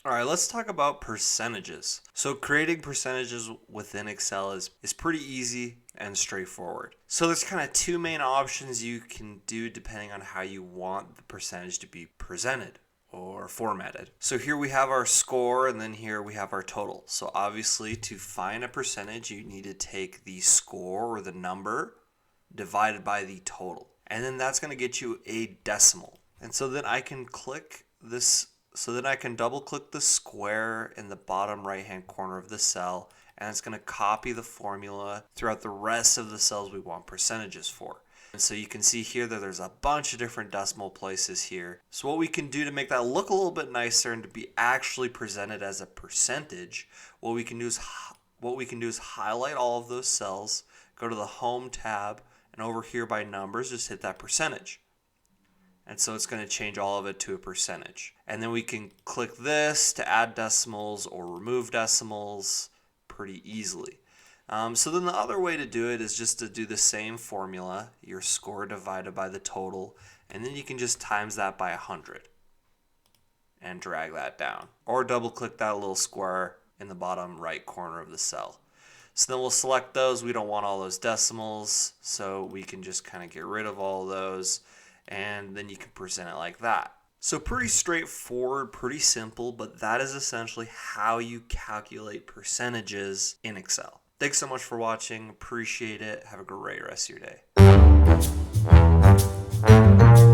All right, let's talk about percentages. So creating percentages within Excel is pretty easy and straightforward. So there's kind of two main options you can do depending on how you want the percentage to be presented or formatted. So here we have our score and then here we have our total. So obviously to find a percentage, you need to take the score or the number divided by the total. And then that's going to get you a decimal. And so then I can click this, so then I can double click the square in the bottom right hand corner of the cell, and it's going to copy the formula throughout the rest of the cells we want percentages for. And so you can see here that there's a bunch of different decimal places here. So what we can do to make that look a little bit nicer and to be actually presented as a percentage, what we can do is highlight all of those cells, go to the Home tab, and over here by numbers, just hit that percentage. And so it's going to change all of it to a percentage. And then we can click this to add decimals or remove decimals pretty easily. So then the other way to do it is just to do the same formula, your score divided by the total, and then you can just times that by 100 and drag that down. Or double click that little square in the bottom right corner of the cell. So then we'll select those. We don't want all those decimals, so we can just kind of get rid of all of those, and then you can present it like that. So pretty straightforward, pretty simple, but that is essentially how you calculate percentages in Excel. Thanks so much for watching. Appreciate it. Have a great rest of your day.